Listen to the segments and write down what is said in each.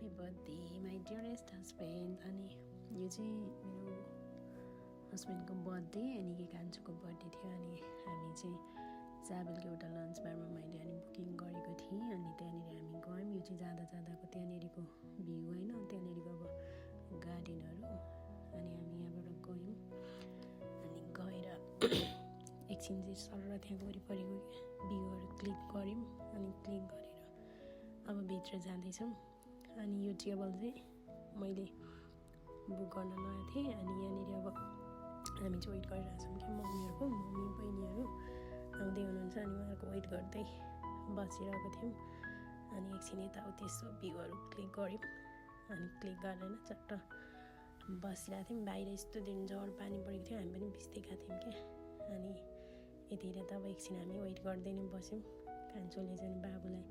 Happy birthday my dearest husband. अनि यो चाहिँ मेरो हस्बेन्डको बर्थडे अनि के कान्छोको बर्थडे थियो अनि हामी चाहिँ चाबेलको एउटा लन्च बारमा मैले अनि बुकिङ गरेको थिएँ अनि त्यहाँनिर हामी गयौँ। यो चाहिँ जाँदा जाँदाको त्यहाँनिरको भ्यू होइन, त्यहाँनिरको अब गार्डनहरू अनि हामी यहाँबाट गयौँ अनि गएर एकछिन चाहिँ सर त्यहाँको वरिपरिको भ्यूहरू क्लिक गऱ्यौँ अनि क्लिक गरेर अब भित्र जाँदैछौँ। अनि यो टेबल चाहिँ मैले बुक गर्न लगाएको थिएँ अनि यहाँनिर अब हामी चाहिँ वेट गरिरहेको छौँ कि मम्मी बहिनीहरू आउँदै हुनुहुन्छ अनि उहाँहरूको वेट गर्दै बसिरहेको थियौँ। अनि एकछिन यताउति यसो भ्यूहरू क्लिक गऱ्यौँ अनि क्लिक गरेर चट्ट बसिरहेको थियौँ। बाहिर यस्तो दिन जड पानी परेको थियो, हामी पनि भिज्दै थियौँ क्या। अनि यतिखेर त अब एकछिन हामी वेट गर्दै नै बस्यौँ। कान्छोले चाहिँ बाबुलाई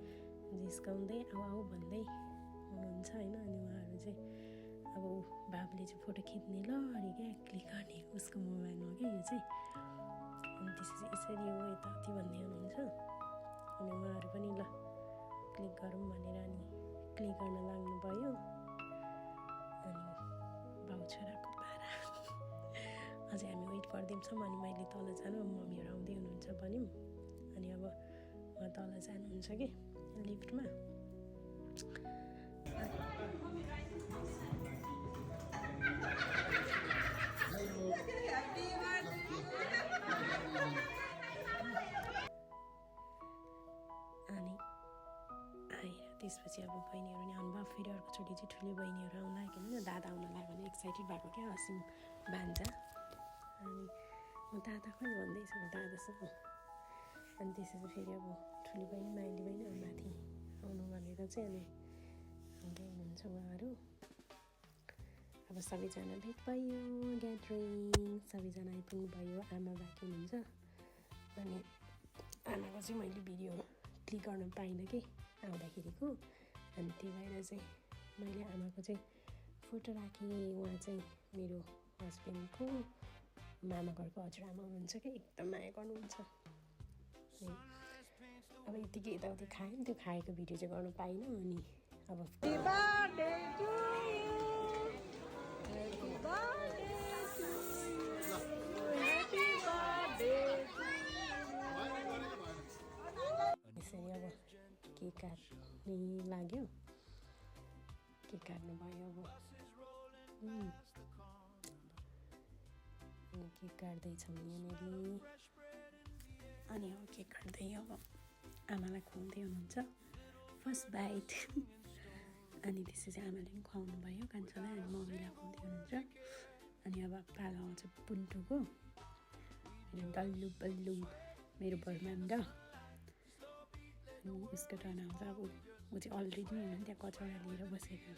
जिस्काउँदै आऊ भन्दै हुनुहुन्छ होइन। अनि उहाँहरू चाहिँ अब बाबुले चाहिँ फोटो खिच्ने ल अरे क्या क्लिक गर्ने उसको मोबाइलमा क्या यो चाहिँ। अनि त्यसपछि यसरी हो यताउति भन्दै हुनुहुन्छ अनि उहाँहरू पनि ल क्लिक गरौँ भनेर अनि क्लिक गर्न लाग्नु भयो। अनि बाउ छोराको पारा अझै हामी वेट गर्दैछौँ अनि मैले तल जानु मम्मीहरू आउँदै हुनुहुन्छ भन्यौँ। अनि अब उहाँ तल जानुहुन्छ कि लिफ्टमा। अनि आएर त्यसपछि अब बहिनीहरू नि आउनुभयो। फेरि अर्कोचोटि चाहिँ ठुलो बहिनीहरू आउन लाग्यो होइन, दादा आउन लाग्यो भने एक्साइटेड भएको क्या असिम भान्जा। अनि म दादा खोइ भन्दैछु दादासँग। अनि त्यसपछि फेरि अब ठुलो बहिनी माइली बहिनी माथि आउनु भनेर चाहिँ अनि आउँदै हुनुहुन्छ उहाँहरू। अब सबैजना भेट भयो, ग्यादरिङ सबैजना आइपुग्नु भयो। आमा बाँकी हुनुहुन्छ अनि आमाको चाहिँ मैले भिडियो क्लिक गर्न पाइनँ कि आउँदाखेरिको। अनि त्यही भएर चाहिँ मैले आमाको चाहिँ फोटो राखेँ। उहाँ चाहिँ मेरो हस्बेन्डको मामा घरको हजुरआमा हुनुहुन्छ कि एकदम माया गर्नुहुन्छ। अब यतिकै यताउति खायौँ, त्यो खाएको भिडियो चाहिँ गर्नु पाइनँ। अनि अब यसरी अब केक काट्ने लाग्यो, केक काट्नु भयो। अब केक काट्दैछौँ यहाँनिर अनि अब केक काट्दै अब आमालाई खुवाउँदै हुनुहुन्छ फर्स्ट बाइट। अनि त्यसपछि आमाले पनि खुवाउनु भयो कान्छोलाई अनि मम्मीलाई खुवाउँदै हुनुहुन्छ। अनि अब पालो आउँछ पुन्टुको डल्लु बल्लु मेरो बर्मान्डा अनि उसको टर्न आउँछ। अब ऊ चाहिँ अलरेडी नै होइन त्यहाँ कचौरा लिएर बसेको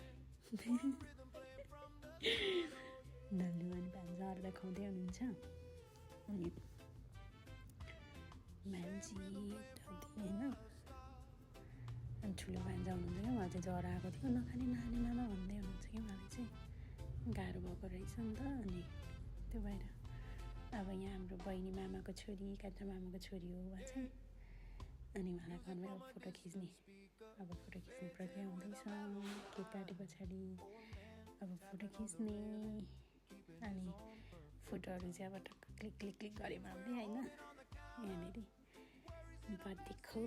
डल्लु अनि भान्जाहरूलाई खुवाउँदै हुनुहुन्छ। अनि मान्छे होइन अनि ठुलो भान्जा हुनुहुन्छ क्या, उहाँ चाहिँ ज्वरो आएको थियो नखाने नखाने मामा भन्दै हुनुहुन्छ कि उहाँले चाहिँ गाह्रो भएको रहेछ नि त। अनि त्यो भएर अब यहाँ हाम्रो बहिनी मामाको छोरी कान्छा मामाको छोरी हो उहाँ चाहिँ। अनि उहाँलाई घरमा अब फोटो खिच्ने प्रक्रिया हुँदैछ। केक काटे पछाडि अब फोटो खिच्ने अनि फोटोहरू चाहिँ अब टक्क क्लिक क्लिक क्लिक गरेमा आउँदै होइन यहाँनिर देखो।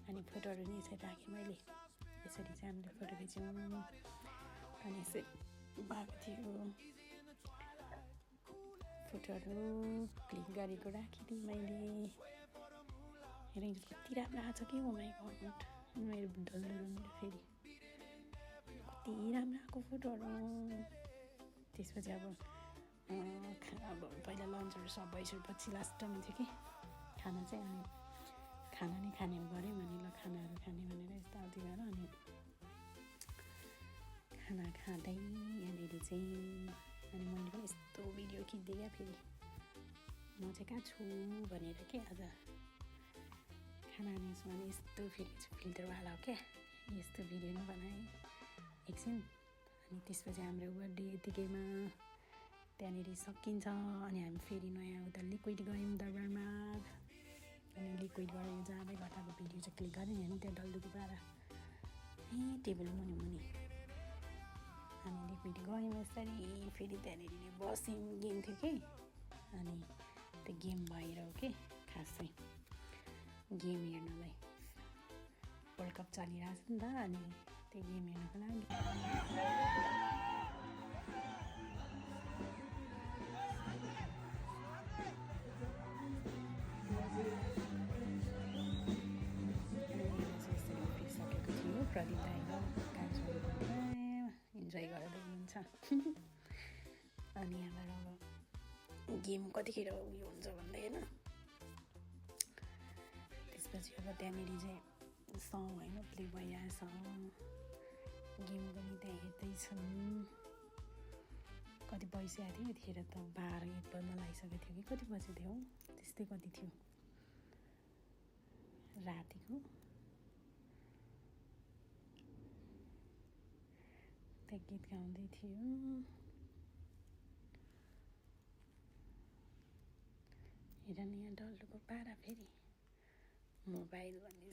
अनि फोटोहरू नि यसरी राखेँ मैले, यसरी चाहिँ हामीले फोटो खिच्यौँ। अनि यसरी भएको थियो फोटोहरू क्लिक गरेको राखिदिएँ मैले। हेरेँ कति राम्रो आएको छ कि हो माइ गड मेरो डल्लो फेरि कति राम्रो आएको फोटोहरू। त्यसपछि अब पहिला लन्चहरू सब भइसकेपछि लास्ट टाइम थियो कि खाना चाहिँ। अनि खाना नै खाने गऱ्यौँ भने ल खानाहरू खाने भनेर यस्तो आउँदै गएर अनि खाना खाँदै यहाँनिर चाहिँ अनि मैले पनि यस्तो भिडियो खिच्दै क्या फेरि म चाहिँ कहाँ छु भनेर के आज खाना खानेछु भने यस्तो फेरि फिल्टरवाला हो क्या यस्तो भिडियो नै बनाएँ एकछिन। अनि त्यसपछि हाम्रो बर्थडे यतिकैमा त्यहाँनिर सकिन्छ। अनि हामी फेरि नयाँ उता लिक्विड गयौँ दरबारमा अनि लिक्विड गरेर जाँदै गर्दाको भिडियो चाहिँ क्लिक गरेँ नि त्यहाँ डल्लुको पारा टेबल मुनि अनि रिपिट गयौँ यसरी। फेरि त्यहाँनिर बस्यौँ, गेम थियो कि, अनि त्यो गेम भएर हो कि खास चाहिँ गेम हेर्नलाई। वर्ल्ड कप चलिरहेको छ नि त, अनि त्यो गेम हेर्नको लागि उफ्रिसकेको थियो। प्रदीप दाइको कान्छो इन्जोय गर्दै हुनुहुन्छ। अनि यहाँबाट अब गेम कतिखेर उयो हुन्छ भन्दै होइन। त्यसपछि अब त्यहाँनिर चाहिँ सङ होइन प्ले भइरहेछ, गेम पनि त्यहाँ हेर्दैछौँ। कति बजिसकेको थियो यतिखेर त 12-1 बज्न लागिसकेको थियो कि कति बजी थियो, त्यस्तै कति थियो रातिको। त्यहाँ गीत गाउँदै थियो। हेर नि यहाँ डल्लोको पारा फेरि मोबाइल भन्ने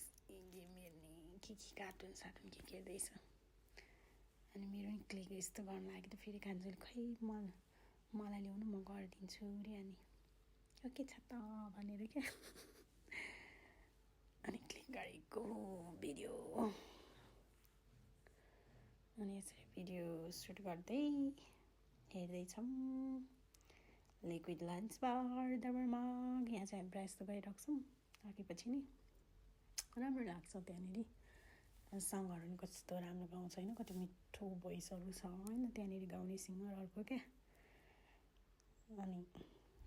गेम हेर्ने के कार्टुन साटुन के हेर्दैछ। अनि मेरो नि क्लिक यस्तो गर्न लाग्यो त फेरि कान्छोले खै मलाई ल्याउनु म गरिदिन्छु अरे। अनि के छ त भनेर क्या। अनि क्लिक गरेको भिडियो, अनि यसरी भिडियो सुट गर्दै हेर्दैछौँ। लिक्विड लन्च बार दरबारमग यहाँ चाहिँ हामी यस्तो गरिरहेको छौँ। आएपछि नि राम्रो लाग्छ त्यहाँनिर। सङहरू नि कस्तो राम्रो गाउँछ होइन, कति मिठो भोइसहरू छ होइन त्यहाँनिर गाउने सिङ्गरहरूको क्या। अनि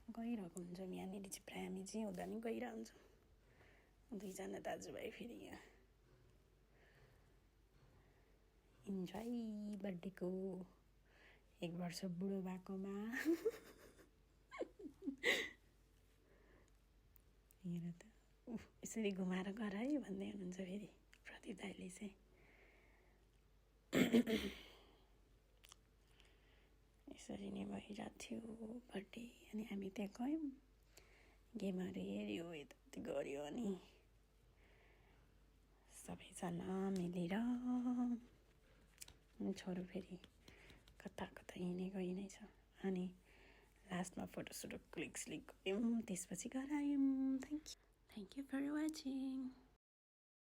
गइरहेको हुन्छौँ यहाँनिर चाहिँ प्रायः हामी चाहिँ हुँदा नि गइरहेको हुन्छौँ 2जना दाजुभाइ। फेरि यहाँ इन्जोय बर्थडेको 1 वर्ष बुढो भएकोमा। हेर त यसरी घुमाएर गर है भन्दै हुनुहुन्छ फेरि प्रदीप दाइले चाहिँ। यसरी नै भइरहेको थियो बर्थडे। अनि हामी त्यहाँ गयौँ, गेमहरू हेऱ्यो, यताउति गऱ्यो। अनि सबैजना मिलेर छोरो फेरि कता हिँडेको हिँडेछ। अनि लास्टमा फोटोसोटो क्लिक गऱ्यौँ, त्यसपछि घर आयौँ। Thank you for watching.